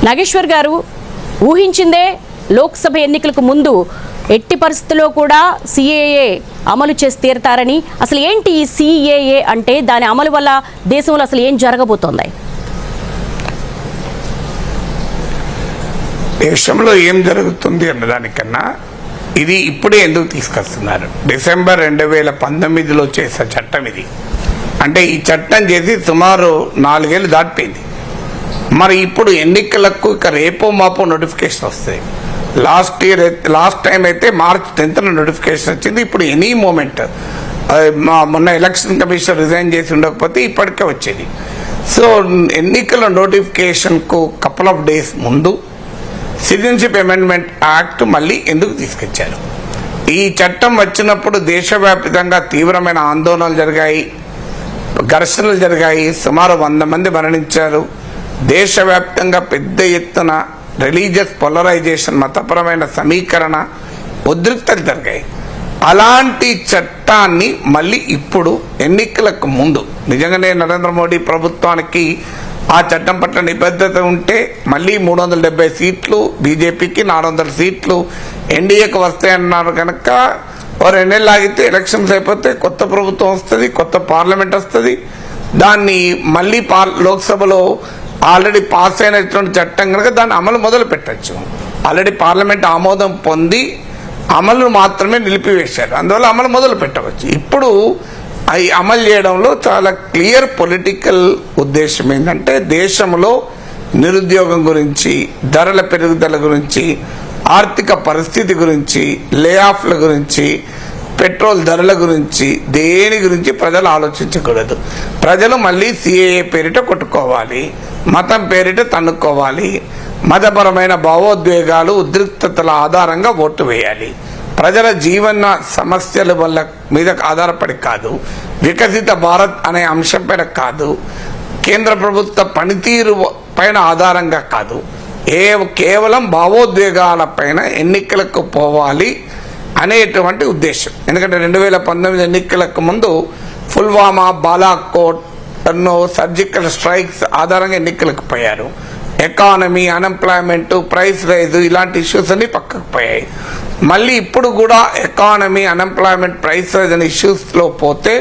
నాగేశ్వర్ గారు ఊహించిందే లోక్సభ ఎన్నికలకు ముందు ఎట్టి పరిస్థితుల్లో కూడా సిఏఏ అమలు చేసి తీరతారని. అసలు ఏంటి ఈ సిఏఏ అంటే, దాని అమలు వల్ల దేశంలో అసలు ఏం జరగబోతోంది? దేశంలో ఏం జరుగుతుంది అన్నదానికన్నా ఇది ఇప్పుడే ఎందుకు తీసుకొస్తున్నారు? డిసెంబర్ 2019లో చేసే చట్టం ఇది. అంటే ఈ చట్టం చేసి సుమారు 4 ఏళ్ళు దాటిపోయింది. మరి ఇప్పుడు ఎన్నికలకు ఇక రేపో మాపో నోటిఫికేషన్ వస్తాయి. లాస్ట్ టైం అయితే March 10th నోటిఫికేషన్ వచ్చింది. ఇప్పుడు ఎనీ మూమెంట్, మొన్న ఎలక్షన్ కమిషన్ రిజైన్ చేసి ఉండకపోతే ఇప్పటికే వచ్చేది. సో ఎన్నికల నోటిఫికేషన్కు కపుల్ ఆఫ్ డేస్ ముందు సిటిజన్షిప్ అమెండ్మెంట్ యాక్ట్ మళ్ళీ ఎందుకు తీసుకొచ్చారు? ఈ చట్టం వచ్చినప్పుడు దేశవ్యాప్తంగా తీవ్రమైన ఆందోళనలు జరిగాయి, ఘర్షణలు జరిగాయి, సుమారు 100 మంది మరణించారు. దేశవ్యాప్తంగా పెద్ద ఎత్తున రిలీజియస్ పోలరైజేషన్, మతపరమైన సమీకరణ, ఉద్రిక్తలు జరిగాయి. అలాంటి చట్టాన్ని మళ్ళీ ఇప్పుడు ఎన్నికలకు ముందు, నిజంగానే నరేంద్ర మోడీ ప్రభుత్వానికి ఆ చట్టం పట్ల నిబద్ధత ఉంటే మళ్ళీ 370 సీట్లు బీజేపీకి, 400 సీట్లు ఎన్డీఏకి వస్తాయన్నారు కనుక 2 నెలలు ఆగితే ఎలక్షన్స్ అయిపోతే కొత్త ప్రభుత్వం వస్తుంది, కొత్త పార్లమెంట్ వస్తుంది. దాన్ని మళ్ళీ లోక్సభలో ఆల్రెడీ పాస్ అయినటువంటి చట్టం కనుక దాన్ని అమలు మొదలు పెట్టచ్చు. ఆల్రెడీ పార్లమెంట్ ఆమోదం పొంది అమలు మాత్రమే నిలిపివేశారు, అందువల్ల అమలు మొదలు పెట్టవచ్చు. ఇప్పుడు అవి అమలు చేయడంలో చాలా క్లియర్ పొలిటికల్ ఉద్దేశం ఏంటంటే, దేశంలో నిరుద్యోగం గురించి, ధరల పెరుగుదల గురించి, ఆర్థిక పరిస్థితి గురించి, లే ఆఫ్ల గురించి, పెట్రోల్ ధరల గురించి, దేని గురించి ప్రజలు ఆలోచించకూడదు. ప్రజలు మళ్ళీ సిఏఏ పేరిట కొట్టుకోవాలి, మతం పేరిట తన్నుకోవాలి, మతపరమైన భావోద్వేగాలు, ఉద్రిక్తతల ఆధారంగా ఓటు వేయాలి. ప్రజల జీవన సమస్యల వల్ల మీద ఆధారపడి కాదు, వికసిత భారత్ అనే అంశం పైన కాదు, కేంద్ర ప్రభుత్వ పనితీరు పైన ఆధారంగా కాదు, కేవలం భావోద్వేగాల పైన ఎన్నికలకు పోవాలి అనేటువంటి ఉద్దేశం. ఎందుకంటే 2019 ఎన్నికలకు ముందు పుల్వామా, బాలాకోట్, సర్జికల్ స్ట్రైక్స్ ఆధారంగా ఎన్నికలకు పోయారు. ఎకానమీ, అన్ఎంప్లాయ్మెంట్, ప్రైస్ రైజ్ ఇలాంటి ఇష్యూస్ అన్ని పక్కకు పోయాయి. మళ్ళీ ఇప్పుడు కూడా ఎకానమీ, అన్ఎంప్లాయ్మెంట్, ప్రైస్ రైజ్ అనే ఇష్యూస్లో పోతే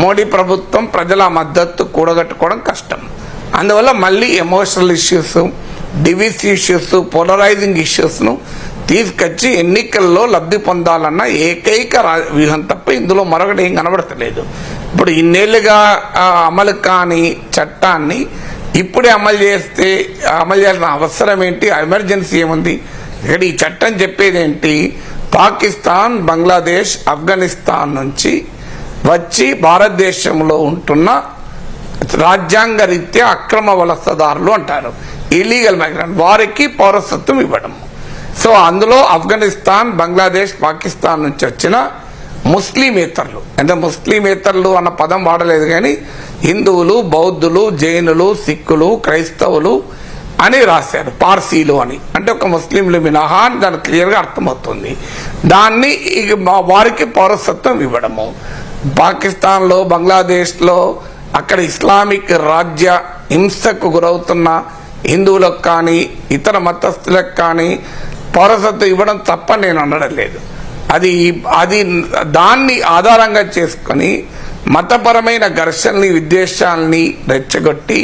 మోడీ ప్రభుత్వం ప్రజల మద్దతు కూడగట్టుకోవడం కష్టం. అందువల్ల మళ్ళీ emotional issues, divisive issues, polarising ఇష్యూస్ను తీసుకొచ్చి ఎన్నికల్లో లబ్ధి పొందాలన్న ఏకైక వ్యూహం తప్ప ఇందులో మరొకటి ఏం కనబడతలేదు. ఇప్పుడు ఇన్నేళ్లుగా అమలు కాని చట్టాన్ని ఇప్పుడే అమలు చేయాల్సిన అవసరం ఏంటి? ఎమర్జెన్సీ ఏముంది? ఇక్కడ ఈ చట్టం చెప్పేది ఏంటి? పాకిస్తాన్, బంగ్లాదేశ్, ఆఫ్ఘనిస్తాన్ నుంచి వచ్చి భారతదేశంలో ఉంటున్న రాజ్యాంగ రీత్యా అక్రమ వలసదారులు అంటారు, ఇల్లీగల్ మైగ్రెంట్, వారికి పౌరసత్వం ఇవ్వడం. సో అందులో ఆఫ్ఘనిస్తాన్, బంగ్లాదేశ్, పాకిస్తాన్ నుంచి వచ్చిన ముస్లిమేతరులు, అంటే ముస్లిమేతరులు అన్న పదం వాడలేదు కానీ హిందువులు, బౌద్ధులు, జైనులు, సిక్కులు, క్రైస్తవులు అని రాశారు, పార్సీలు అని, అంటే ఒక ముస్లింలు మినహా అని దానికి క్లియర్గా అర్థమవుతుంది. దాన్ని వారికి పౌరసత్వం ఇవ్వడము. పాకిస్తాన్లో, బంగ్లాదేశ్లో అక్కడ ఇస్లామిక్ రాజ్య హింసకు గురవుతున్న హిందువులకు కానీ ఇతర మతస్థులకు కానీ పౌరసత్వం ఇవ్వడం తప్ప నేను అనడం లేదు. అది దాన్ని ఆధారంగా చేసుకొని మతపరమైన ఘర్షణల్ని, విద్వేషాలని రెచ్చగొట్టి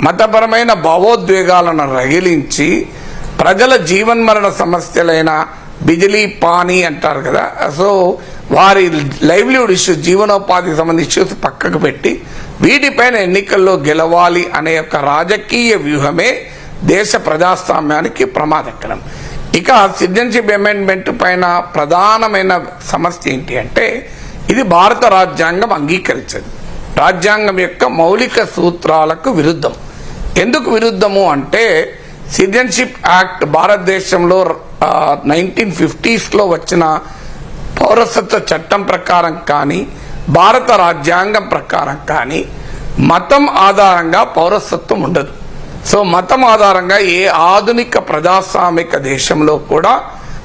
మతపరమైన భావోద్వేగాలను రగిలించి ప్రజల జీవన్మరణ సమస్యలైన బిజిలీ, పానీ అంటారు కదా, సో వారి లైవ్లీవుడ్ ఇష్యూస్, జీవనోపాధికి సంబంధించిన ఇష్యూస్ పక్కకు పెట్టి వీటిపైన ఎన్నికల్లో గెలవాలి అనే ఒక రాజకీయ వ్యూహమే దేశ ప్రజాస్వామ్యానికి ప్రమాదకరం. ఇక సిటిజన్షిప్ అమెండ్మెంట్ పైన ప్రధానమైన సమస్య ఏంటి అంటే, ఇది భారత రాజ్యాంగం అంగీకరించదు, రాజ్యాంగం యొక్క మౌలిక సూత్రాలకు విరుద్ధం. ఎందుకు విరుద్ధము అంటే, సిటిజన్షిప్ యాక్ట్ భారతదేశంలో 1950s వచ్చిన పౌరసత్వ చట్టం ప్రకారం కానీ భారత రాజ్యాంగం ప్రకారం కానీ మతం ఆధారంగా పౌరసత్వం ఉండదు. సో మతం ఆధారంగా ఏ ఆధునిక ప్రజాస్వామిక దేశంలో కూడా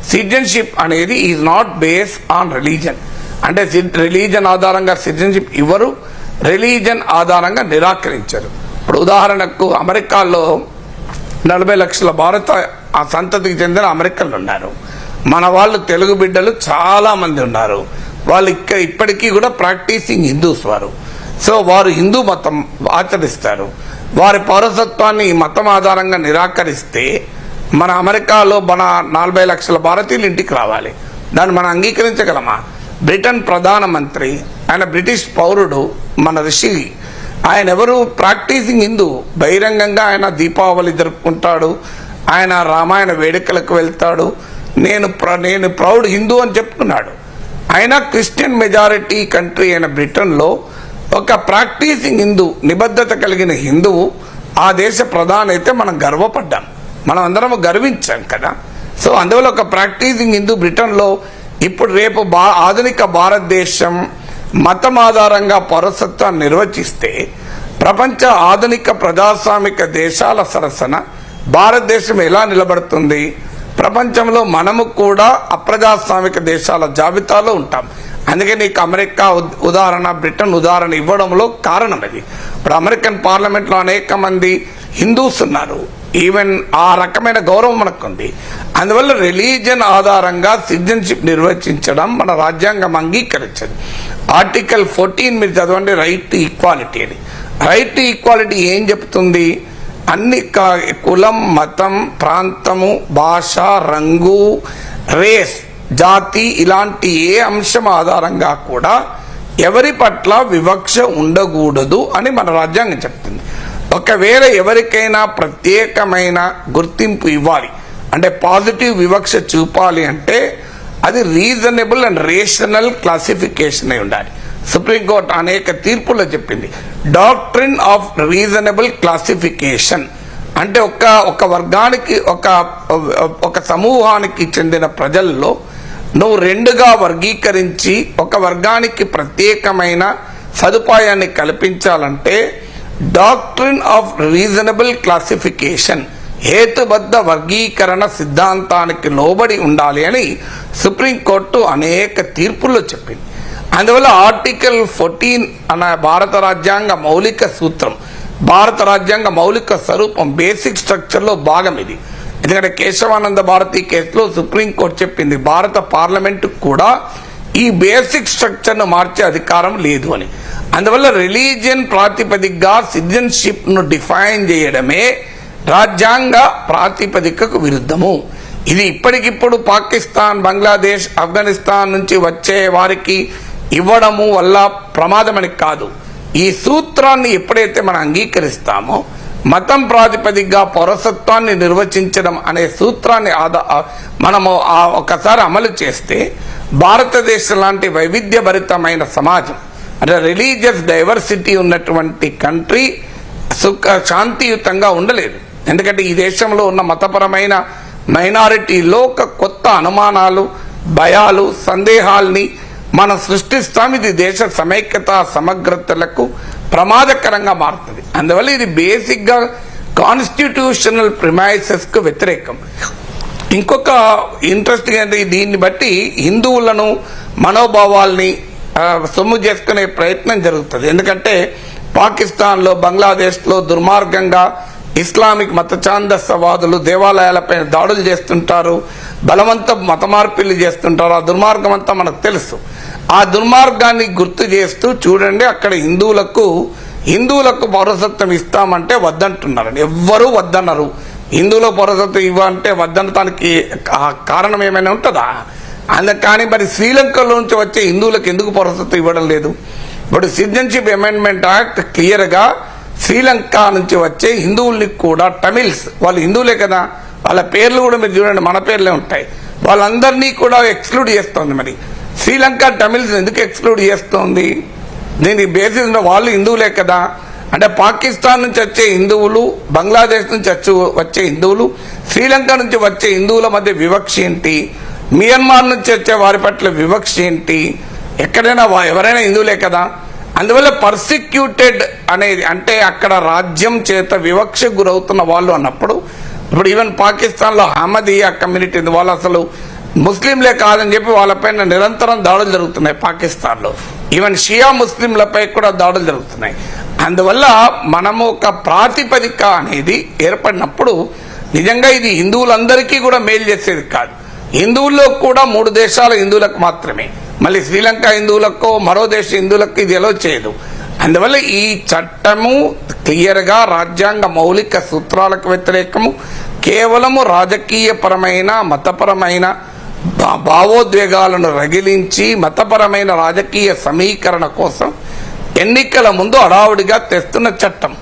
సిటిజన్షిప్ అనేది is not based on religion. అంటే రిలీజన్ ఆధారంగా సిటిజన్షిప్ ఇవ్వరు, రిలీజన్ ఆధారంగా నిరాకరించరు. ఇప్పుడు ఉదాహరణకు అమెరికాలో 40 లక్షల భారత ఆ సంతతికి చెందిన అమెరికన్లు ఉన్నారు. మన వాళ్ళు తెలుగు బిడ్డలు చాలా మంది ఉన్నారు. వాళ్ళు ఇప్పటికీ కూడా ప్రాక్టీసింగ్ హిందూస్ వారు. సో వారు హిందూ మతం ఆచరిస్తారు. వారి పౌరసత్వాన్ని ఈ మతం ఆధారంగా నిరాకరిస్తే మన అమెరికాలో మన 40 లక్షల భారతీయులు ఇంటికి రావాలి. దాన్ని మనం అంగీకరించగలమా? బ్రిటన్ ప్రధానమంత్రి, ఆయన బ్రిటిష్ పౌరుడు, మన రిషి, ఆయన ఎవరు? ప్రాక్టీసింగ్ హిందూ. బహిరంగంగా ఆయన దీపావళి జరుపుకుంటాడు, ఆయన రామాయణ వేడుకలకు వెళ్తాడు. నేను ప్రౌడ్ హిందూ అని చెప్పుకున్నాడు. అయినా క్రిస్టియన్ మెజారిటీ కంట్రీ అయిన బ్రిటన్లో ఒక ప్రాక్టీసింగ్ హిందూ, నిబద్ధత కలిగిన హిందువు ఆ దేశ ప్రధాని అయితే మనం గర్వపడ్డాం, మనం అందరం గర్వించాం కదా. సో అందువల్ల ఒక ప్రాక్టీసింగ్ హిందూ బ్రిటన్లో ఇప్పుడు రేపు ఆధునిక భారతదేశం మతం ఆధారంగా పౌరసత్వాన్ని నిర్వచిస్తే ప్రపంచ ఆధునిక ప్రజాస్వామిక దేశాల సరసన భారతదేశం ఎలా నిలబడుతుంది? ప్రపంచంలో మనము కూడా అప్రజాస్వామిక దేశాల జాబితాలో ఉంటాం. అందుకే నీకు అమెరికా ఉదాహరణ, బ్రిటన్ ఉదాహరణ ఇవ్వడంలో కారణం అది. ఇప్పుడు అమెరికన్ పార్లమెంట్లో అనేక మంది హిందూస్ ఉన్నారు. ఈవెన్ ఆ రకమైన గౌరవం మనకుంది. అందువల్ల రిలీజియన్ ఆధారంగా సిటిజన్షిప్ నిర్వచించడం మన రాజ్యాంగం అంగీకరించదు. ఆర్టికల్ 14 మీరు చదవండి, రైట్ టు ఈక్వాలిటీ అని. రైట్ టు ఈక్వాలిటీ ఏం చెప్తుంది? అన్ని కులం, మతం, ప్రాంతము, భాష, రంగు, రేస్, జాతి ఇలాంటి ఏ అంశం ఆధారంగా కూడా ఎవరి పట్ల వివక్ష ఉండకూడదు అని మన రాజ్యాంగం చెప్తుంది. ఒకవేళ ఎవరికైనా ప్రత్యేకమైన గుర్తింపు ఇవ్వాలి అంటే పాజిటివ్ వివక్ష చూపాలి అంటే అది రీజనబుల్ అండ్ రేషనల్ క్లాసిఫికేషన్ అయి ఉండాలి. సుప్రీంకోర్టు అనేక తీర్పుల్లో చెప్పింది. డాక్ట్రిన్ ఆఫ్ రీజనబుల్ క్లాసిఫికేషన్ అంటే ఒక వర్గానికి, ఒక సమూహానికి చెందిన ప్రజల్లో నువ్వు రెండుగా వర్గీకరించి ఒక వర్గానికి ప్రత్యేకమైన సదుపాయాన్ని కల్పించాలంటే డాక్ట్రిన్ ఆఫ్ రీజనబుల్ క్లాసిఫికేషన్, హేతుబద్ధ వర్గీకరణ సిద్ధాంతానికి లోబడి ఉండాలి అని సుప్రీంకోర్టు అనేక తీర్పుల్లో చెప్పింది. అందువల్ల ఆర్టికల్ 14 అన్న భారత రాజ్యాంగ మౌలిక సూత్రం, భారత రాజ్యాంగ మౌలిక స్వరూపం, బేసిక్ స్ట్రక్చర్లో భాగం ఇది. ఎందుకంటే కేశవానంద భారతి కేసులో సుప్రీంకోర్టు చెప్పింది భారత పార్లమెంటు కూడా ఈ బేసిక్ స్ట్రక్చర్ను మార్చే అధికారం లేదు అని. అందువల్ల రిలీజియన్ ప్రాతిపదికగా సిటిజన్షిప్ ను డిఫైన్ చేయడమే రాజ్యాంగ ప్రాతిపదికకు విరుద్ధము. ఇది ఇప్పటికిప్పుడు పాకిస్తాన్, బంగ్లాదేశ్, ఆఫ్ఘనిస్తాన్ నుంచి వచ్చే వారికి ఇవ్వడము వల్ల ప్రమాదమని కాదు. ఈ సూత్రాన్ని ఎప్పుడైతే మనం అంగీకరిస్తామో మతం ప్రాతిపదికగా పౌరసత్వాన్ని నిర్వచించడం అనే సూత్రాన్ని మనము ఒకసారి అమలు చేస్తే భారతదేశం లాంటి వైవిధ్యభరితమైన సమాజం అంటే రిలీజియస్ డైవర్సిటీ ఉన్నటువంటి కంట్రీ శాంతియుతంగా ఉండలేదు. ఎందుకంటే ఈ దేశంలో ఉన్న మతపరమైన మైనారిటీలో ఒక కొత్త అనుమానాలు, భయాలు, సందేహాల్ని మనం సృష్టిస్తాం. ఇది దేశ సమైక్యత, సమగ్రతలకు ప్రమాదకరంగా మారుతుంది. అందువల్ల ఇది బేసిక్గా కాన్స్టిట్యూషనల్ ప్రిమైసెస్ కు వ్యతిరేకం. ఇంకొక ఇంట్రెస్టింగ్ అంటే దీన్ని బట్టి హిందువులను మనోభావాల్ని సొమ్ము చేసుకునే ప్రయత్నం జరుగుతుంది. ఎందుకంటే పాకిస్తాన్లో, బంగ్లాదేశ్లో దుర్మార్గంగా ఇస్లామిక్ మత ఛాందసవాదులు దేవాలయాలపై దాడులు చేస్తుంటారు, బలవంత మత మార్పిళ్లు చేస్తుంటారు. ఆ దుర్మార్గం అంతా మనకు తెలుసు. ఆ దుర్మార్గాన్ని గుర్తు చేస్తూ చూడండి, అక్కడ హిందువులకు పౌరసత్వం ఇస్తామంటే వద్దంటున్నారని. ఎవ్వరూ వద్దన్నారు. హిందువుల పౌరసత్వం ఇవ్వంటే వద్దనటానికి కారణం ఏమైనా ఉంటుందా? అందుకని మరి శ్రీలంకలో నుంచి వచ్చే హిందువులకు ఎందుకు పౌరసత్వం ఇవ్వడం లేదు? ఇప్పుడు సిటిజన్షిప్ అమెండ్మెంట్ యాక్ట్ క్లియర్గా శ్రీలంక నుంచి వచ్చే హిందువుల్ని కూడా, తమిళ్స్ వాళ్ళు హిందువులే కదా, వాళ్ళ పేర్లు కూడా మీరు చూడండి మన పేర్లే ఉంటాయి, వాళ్ళందరినీ కూడా ఎక్స్క్లూడ్ చేస్తోంది. మరి శ్రీలంక తమిళ్స్ ఎందుకు ఎక్స్క్లూడ్ చేస్తోంది? దీనికి బేసిస్ వాళ్ళు హిందువులే కదా. అంటే పాకిస్తాన్ నుంచి వచ్చే హిందువులు, బంగ్లాదేశ్ నుంచి వచ్చే హిందువులు, శ్రీలంక నుంచి వచ్చే హిందువుల మధ్య వివక్ష ఏంటి? మియన్మార్ నుంచి వచ్చే వారి పట్ల వివక్ష ఏంటి? ఎక్కడైనా ఎవరైనా హిందువులే కదా. అందువల్ల పర్సిక్యూటెడ్ అనేది అంటే అక్కడ రాజ్యం చేత వివక్ష గురవుతున్న వాళ్ళు అన్నప్పుడు, ఇప్పుడు ఈవెన్ పాకిస్తాన్లో అహ్మదియా కమ్యూనిటీ వాళ్ళు అసలు ముస్లింలే కాదని చెప్పి వాళ్ళపైన నిరంతరం దాడులు జరుగుతున్నాయి పాకిస్తాన్లో. ఈవెన్ షియా ముస్లింలపై కూడా దాడులు జరుగుతున్నాయి. అందువల్ల మనము ఒక ప్రాతిపదిక అనేది ఏర్పడినప్పుడు నిజంగా ఇది హిందువులందరికీ కూడా మేలు చేసేది కాదు. హిందువుల్లో కూడా 3 దేశాల హిందువులకు మాత్రమే, మళ్ళీ శ్రీలంక హిందువులకు, మరో దేశ హిందువులకు ఇది ఎలా చేయదు. అందువల్ల ఈ చట్టము క్లియర్గా రాజ్యాంగ మౌలిక సూత్రాలకు వ్యతిరేకము, కేవలము రాజకీయపరమైన మతపరమైన భావోద్వేగాలను రగిలించి మతపరమైన రాజకీయ సమీకరణ కోసం ఎన్నికల ముందు హడావుడిగా తెస్తున్న చట్టం.